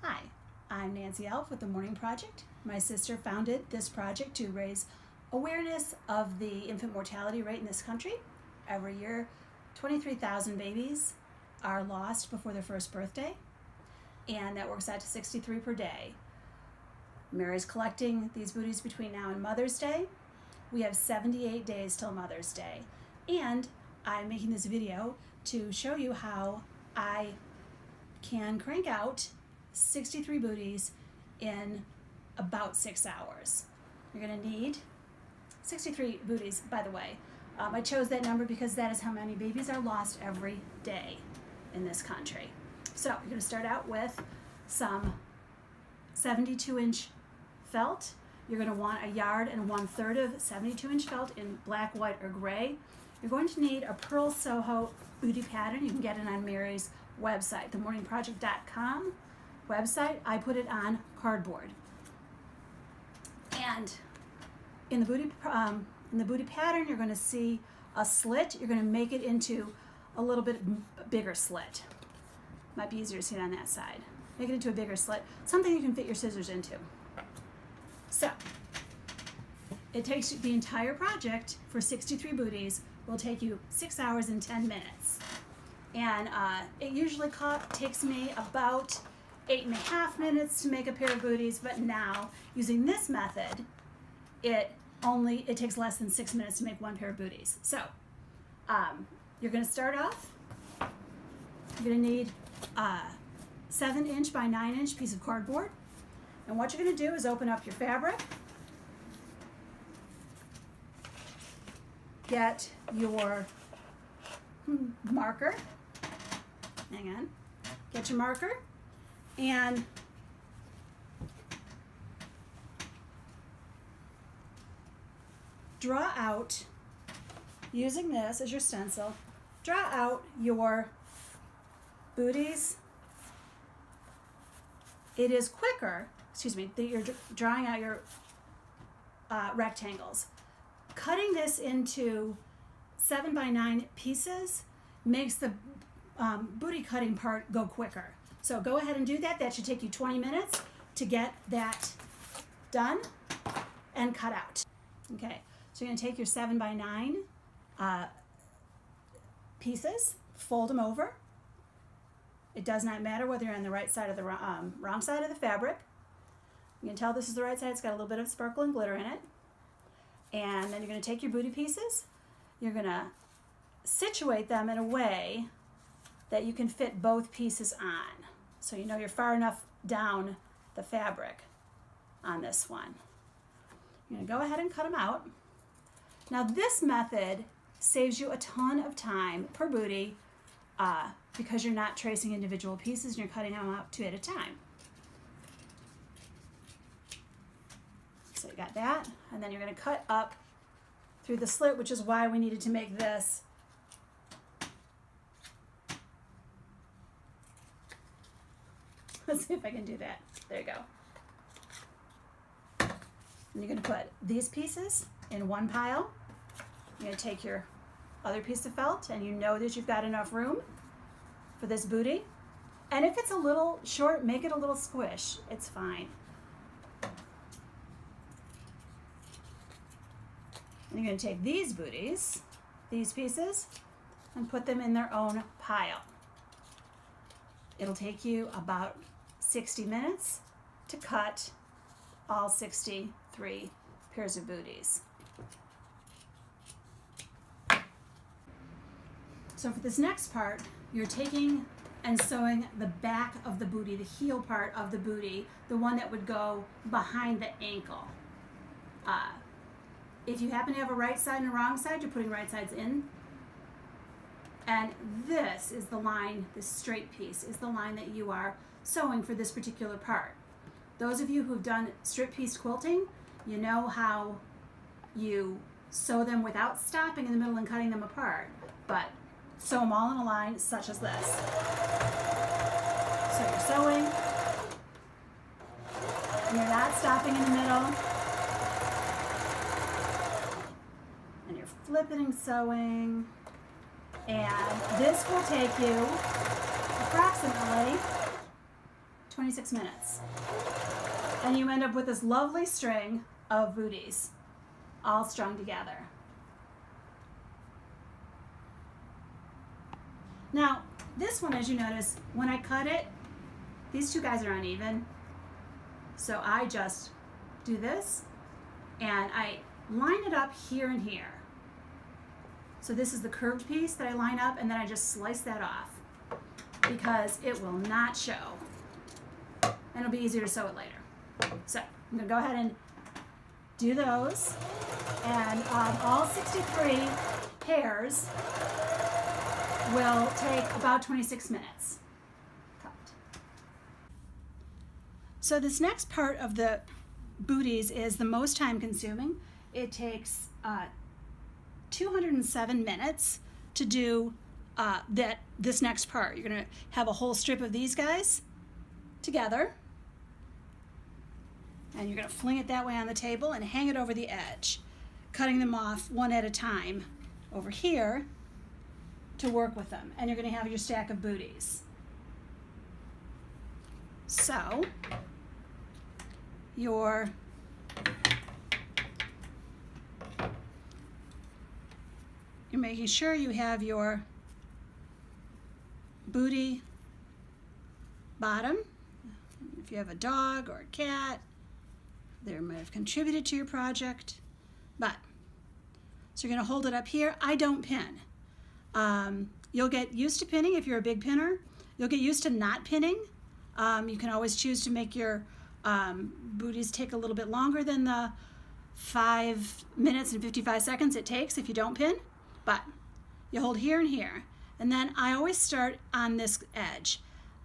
Hi, I'm Nanci Elf with the Morning Project. My sister founded this project to raise awareness of the infant mortality rate in this country. Every year, 23,000 babies are lost before their first birthday, and that works out to 63 per day. Mary's collecting these booties between now and Mother's Day. We have 78 days till Mother's Day, and I'm making this video to show you how I can crank out 63 booties in about 6 hours. You're going to need 63 booties, by the way. I chose that number because that is how many babies are lost every day in this country. So you're going to start out with some 72-inch felt. You're going to want 1 1/3 of 72-inch felt in black, white, or gray. You're going to need a Pearl Soho booty pattern. You can get it on Mary's website, themorningproject.com website. I put it on cardboard. And in the booty pattern, you're going to see a slit. You're going to make it into a little bit bigger slit. Might be easier to see it on that side. Make it into a bigger slit, something you can fit your scissors into. So it takes the entire project for 63 booties. Will take you 6 hours and 10 minutes. And it usually takes me about 8.5 minutes to make a pair of booties, but now using this method, it takes less than 6 minutes to make one pair of booties. So you're going to start off. You're going to need a 7-inch by 9-inch piece of cardboard, and what you're going to do is open up your fabric, get your marker. Hang on. Get your marker and draw out, using this as your stencil, draw out your booties. It is quicker, that you're drawing out your rectangles. Cutting this into 7 by 9 pieces makes the booty cutting part go quicker. So go ahead and do that. That should take you 20 minutes to get that done and cut out. Okay, so you're going to take your 7 by 9 pieces, fold them over. It does not matter whether you're on the right side or the wrong side of the fabric. You can tell this is the right side. It's got a little bit of sparkle and glitter in it. And then you're going to take your booty pieces. You're going to situate them in a way that you can fit both pieces on. So you know you're far enough down the fabric on this one. You're going to go ahead and cut them out. Now this method saves you a ton of time per booty because you're not tracing individual pieces and you're cutting them out 2 at a time. So you got that, and then you're going to cut up through the slit, which is why we needed to make this let's see if I can do that. There you go. And you're going to put these pieces in one pile. You're going to take your other piece of felt, and you know that you've got enough room for this booty. And if it's a little short, make it a little squish. It's fine. And you're going to take these booties, these pieces, and put them in their own pile. It'll take you about 60 minutes to cut all 63 pairs of booties. So for this next part, you're taking and sewing the back of the booty, the heel part of the booty, the one that would go behind the ankle. If you happen to have a right side and a wrong side, you're putting right sides in. And this is the line, this straight piece is the line that you are sewing for this particular part. Those of you who've done strip piece quilting, you know how you sew them without stopping in the middle and cutting them apart, but sew them all in a line such as this. So you're sewing, and you're not stopping in the middle, and you're flipping and sewing. And this will take you approximately 26 minutes. And you end up with this lovely string of booties all strung together. Now, this one, as you notice, when I cut it, these two guys are uneven. So I just do this and I line it up here and here. So this is the curved piece that I line up, and then I just slice that off because it will not show. And it'll be easier to sew it later. So I'm gonna go ahead and do those. And all 63 pairs will take about 26 minutes. Cut. So this next part of the booties is the most time consuming. It takes 207 minutes to do this next part. You're gonna have a whole strip of these guys together, and you're gonna fling it that way on the table and hang it over the edge, cutting them off one at a time over here to work with them. And you're gonna have your stack of booties. So you're making sure you have your booty bottom. If you have a dog or a cat, they might have contributed to your project. But, so you're gonna hold it up here. I don't pin. You'll get used to pinning if you're a big pinner. You'll get used to not pinning. You can always choose to make your booties take a little bit longer than the 5 minutes and 55 seconds it takes if you don't pin. But you hold here and here. And then I always start on this edge.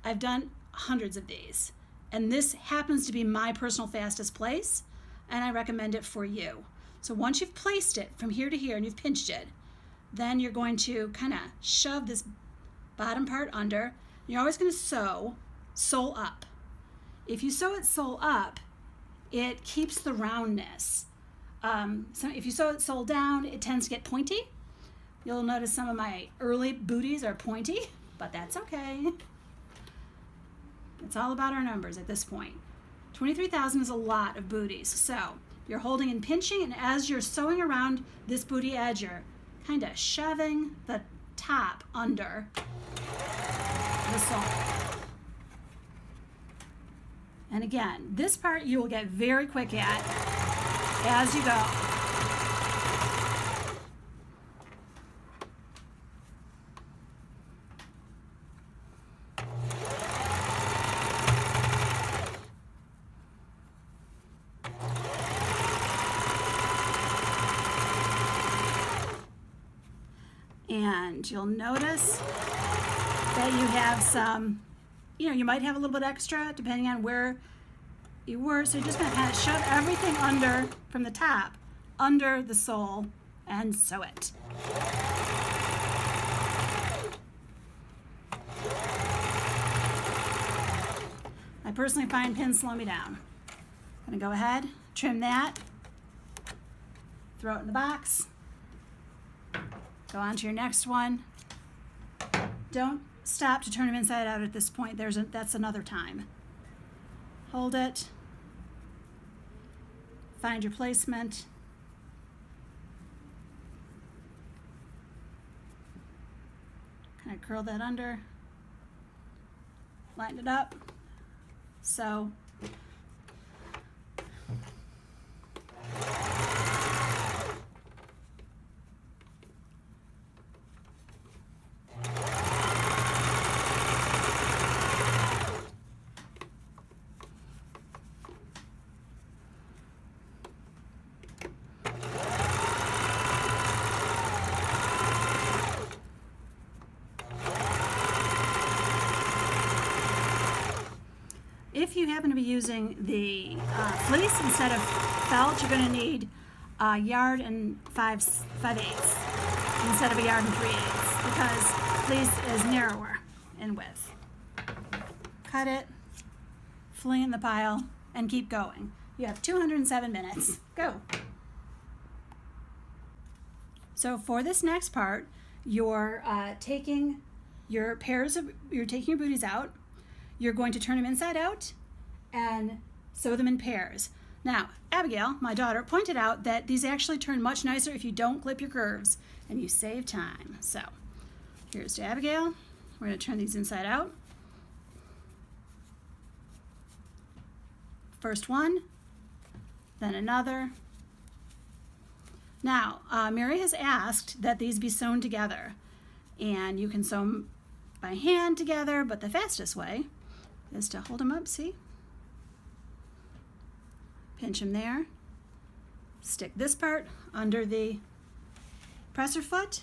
I've done hundreds of these. And this happens to be my personal fastest place, and I recommend it for you. So once you've placed it from here to here and you've pinched it, then you're going to kind of shove this bottom part under. You're always going to sew sole up. If you sew it sole up, it keeps the roundness. So if you sew it sole down, it tends to get pointy. You'll notice some of my early booties are pointy, but that's okay. It's all about our numbers at this point. 23,000 is a lot of booties. So you're holding and pinching, and as you're sewing around this booty edge, you're kind of shoving the top under the sole. And again, this part you will get very quick at as you go. And you'll notice that you have some, you might have a little bit extra depending on where you were. So you're just going to kind of shove everything under from the top, under the sole, and sew it. I personally find pins slow me down. I'm going to go ahead, trim that, throw it in the box. Go on to your next one. Don't stop to turn them inside out at this point. That's another time. Hold it. Find your placement. Kind of curl that under. Line it up. So if you happen to be using the fleece instead of felt, you're going to need a yard and 5/8 instead of a yard and 3/8 because fleece is narrower in width. Cut it, fling it in the pile, and keep going. You have 207 minutes. Go. So for this next part, you're taking your booties out. you're going to turn them inside out and sew them in pairs. Now, Abigail, my daughter, pointed out that these actually turn much nicer if you don't clip your curves and you save time. So here's to Abigail. We're going to turn these inside out. First one, then another. Now, Mary has asked that these be sewn together, and you can sew them by hand together, but the fastest way is to hold them up, see? Pinch them there. Stick this part under the presser foot.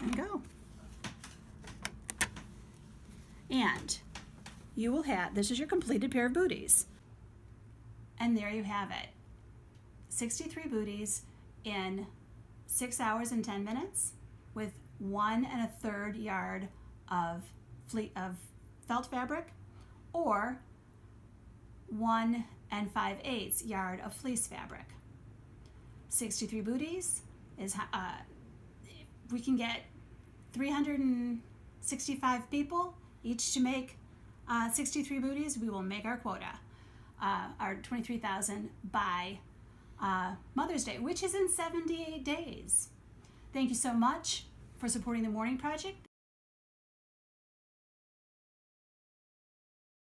And go. And you will have, this is your completed pair of booties. And there you have it. 63 booties in 6 hours and 10 minutes with 1 1/3 yard of felt fabric or 1 5/8 yard of fleece fabric. 63 booties is, we can get 365 people each to make 63 booties. We will make our quota, our 23,000 by Mother's Day, which is in 78 days. Thank you so much for supporting the Morning Project.